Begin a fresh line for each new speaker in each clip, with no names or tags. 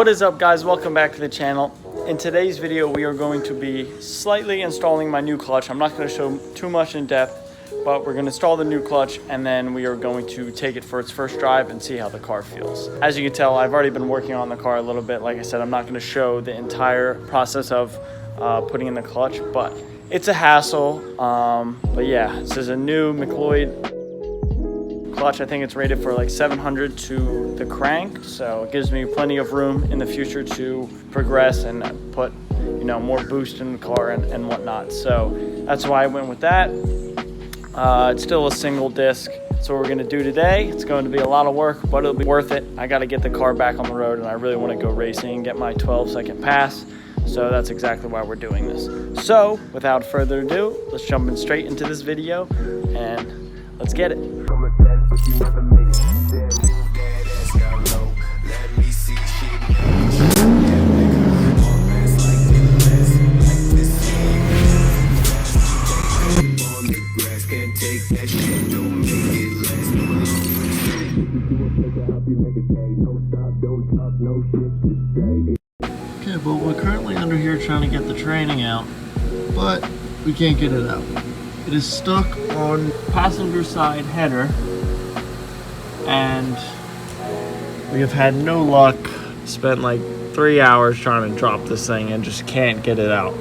What is up, guys? Welcome back to the channel. In today's video we are going to be slightly installing my new clutch. I'm not going to show too much in depth, but we're going to install the new clutch and then we are going to take it for its first drive and see how the car feels. As you can tell, I've already been working on the car a little bit. Like I said, I'm not going to show the entire process of putting in the clutch, but it's a hassle. But yeah, this is a new McLeod clutch. I think it's rated for like 700 to the crank, so it gives me plenty of room in the future to progress and put, you know, more boost in the car and whatnot. So that's why I went with that. It's still a single disc. So what we're gonna do today, it's going to be a lot of work, but it'll be worth it. I gotta get the car back on the road and I really wanna go racing and get my 12-second pass. So that's exactly why we're doing this. So without further ado, let's jump in straight into this video and let's get it.
Okay, but we're currently under here trying to get the training out, but we can't get it out. It is stuck on passenger side header, and we have had no luck. Spent like 3 hours trying to drop this thing and just can't get it out.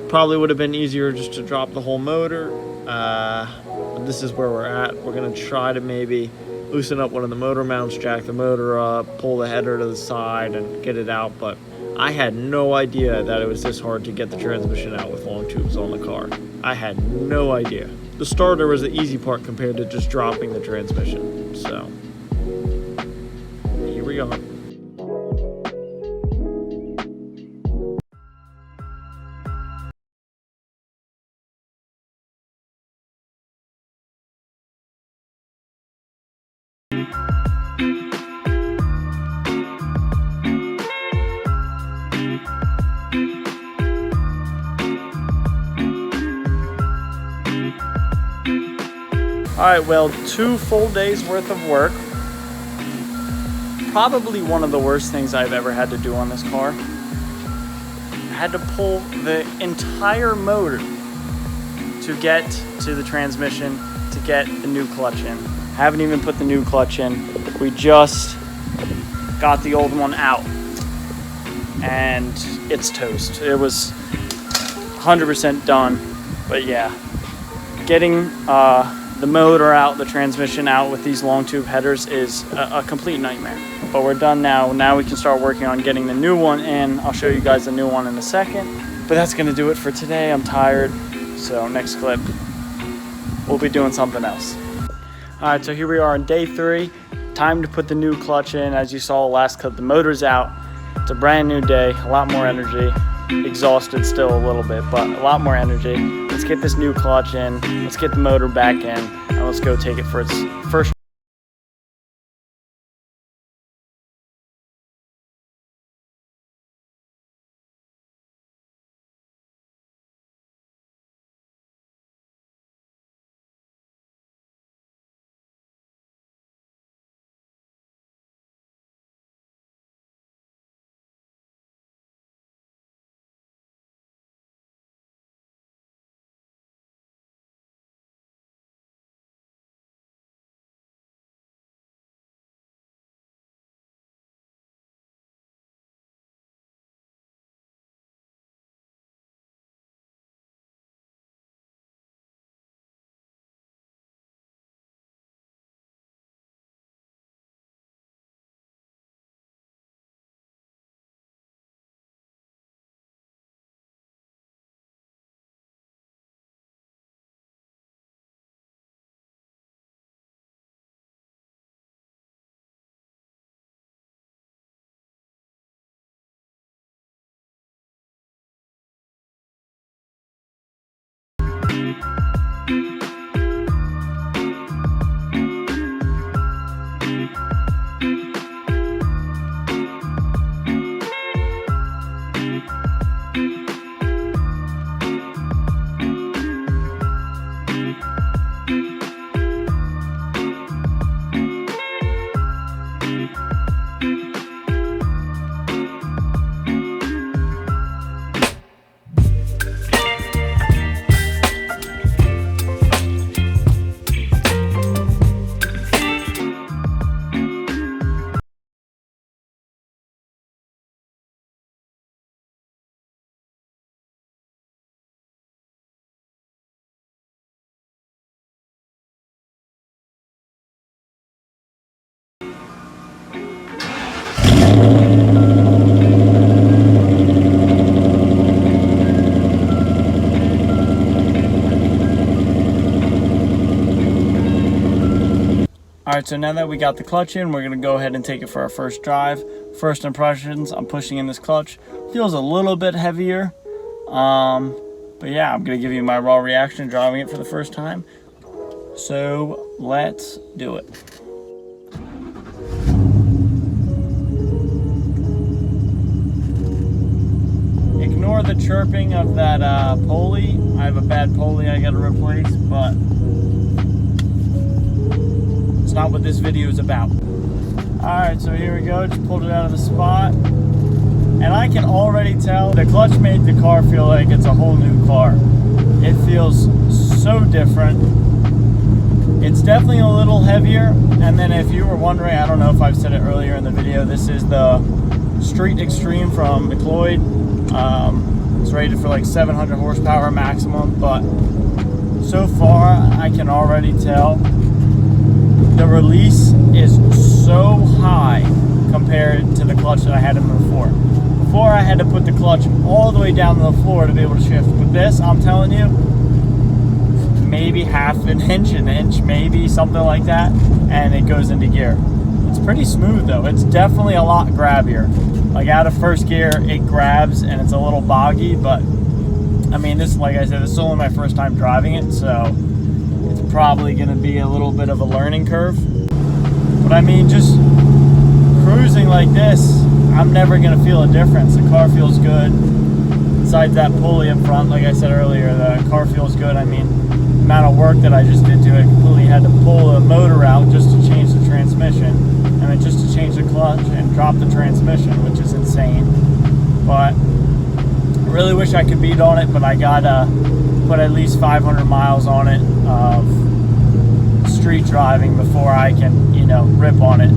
Probably would have been easier just to drop the whole motor, but this is where we're at. We're gonna try to maybe loosen up one of the motor mounts, jack the motor up, pull the header to the side and get it out, but I had no idea that it was this hard to get the transmission out with long tubes on the car. I had no idea. The starter was the easy part compared to just dropping the transmission. So, here we are.
All right, well, 2 full days worth of work. Probably one of the worst things I've ever had to do on this car. I had to pull the entire motor to get to the transmission, to get the new clutch in. Haven't even put the new clutch in. We just got the old one out and it's toast. It was 100% done, but yeah, getting the motor out, the transmission out with these long tube headers is a complete nightmare. But we're done now. Now we can start working on getting the new one in. I'll show you guys the new one in a second. But that's gonna do it for today. I'm tired. So next clip, we'll be doing something else. All right, so here we are on day 3. Time to put the new clutch in. As you saw last clip, the motor's out. It's a brand new day, a lot more energy. Exhausted still a little bit, but a lot more energy. Let's get this new clutch in, let's get the motor back in, and let's go take it for its first Alright, so now that we got the clutch in, we're going to go ahead and take it for our first drive. First impressions, I'm pushing in this clutch. Feels a little bit heavier. But yeah, I'm going to give you my raw reaction driving it for the first time. So let's do it. Ignore the chirping of that pulley. I have a bad pulley I got to replace, but it's not what this video is about. Alright, so here we go. Just pulled it out of the spot. And I can already tell the clutch made the car feel like it's a whole new car. It feels so different. It's definitely a little heavier. And then if you were wondering, I don't know if I've said it earlier in the video, this is the Street Extreme from McLeod. It's rated for like 700 horsepower maximum, but so far I can already tell the release is so high compared to the clutch that I had in before. Before I had to put the clutch all the way down to the floor to be able to shift. With this, I'm telling you, maybe half an inch, maybe something like that, and it goes into gear. It's pretty smooth though. It's definitely a lot grabbier. Like out of first gear, it grabs and it's a little boggy, but I mean, this, like I said, this is only my first time driving it, so it's probably gonna be a little bit of a learning curve. But I mean, just cruising like this, I'm never gonna feel a difference. The car feels good. Besides that pulley up front, like I said earlier, the car feels good. I mean, the amount of work that I just did to it, completely had to pull the motor out just to change the transmission. I mean, just to change the clutch and drop the transmission, which is insane. But I really wish I could beat on it, but I gotta put at least 500 miles on it of street driving before I can, you know, rip on it.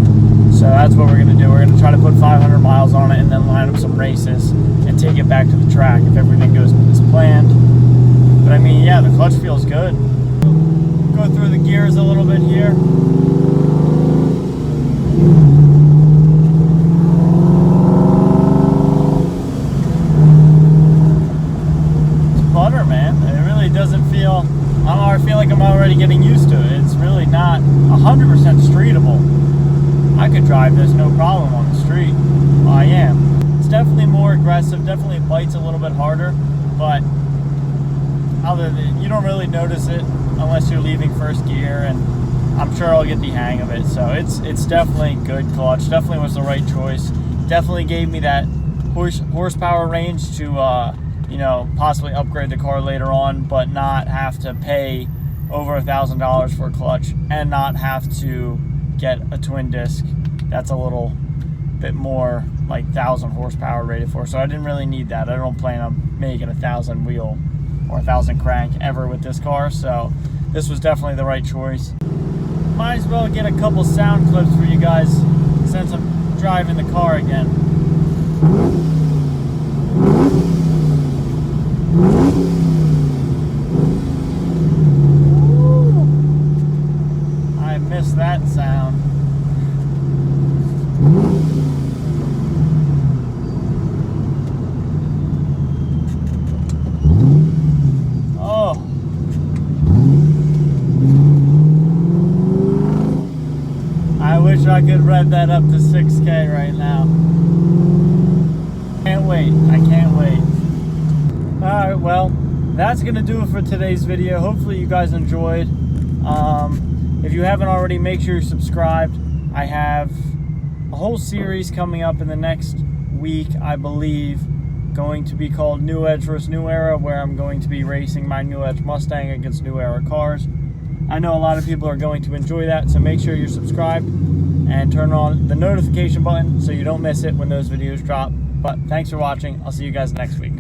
So that's what we're gonna do. We're gonna try to put 500 miles on it and then line up some races and take it back to the track if everything goes as planned. But I mean, yeah, the clutch feels good. Go through the gears a little bit here. It's butter, man. It really doesn't feel, I feel like I'm already getting used to it. It's really not 100% streetable. I could drive this no problem on the street. Well, I am. It's definitely more aggressive, definitely bites a little bit harder, but other than, you don't really notice it unless you're leaving first gear, and I'm sure I'll get the hang of it. So it's definitely good clutch. Definitely was the right choice. Definitely gave me that horsepower range to you know, possibly upgrade the car later on, but not have to pay over $1,000 for a clutch and not have to get a twin disc. That's a little bit more like 1,000 horsepower rated for. So I didn't really need that. I don't plan on making 1,000 wheel or 1,000 crank ever with this car, so this was definitely the right choice. Might as well get a couple sound clips for you guys since I'm driving the car again. I miss that sound. I wish I could rev that up to 6K right now. Can't wait. I can't wait. Alright, well, that's going to do it for today's video. Hopefully you guys enjoyed. If you haven't already, make sure you're subscribed. I have a whole series coming up in the next week, I believe, going to be called Newedge vs. New Era, where I'm going to be racing my Newedge Mustang against New Era cars. I know a lot of people are going to enjoy that, so make sure you're subscribed and turn on the notification button so you don't miss it when those videos drop. But thanks for watching. I'll see you guys next week.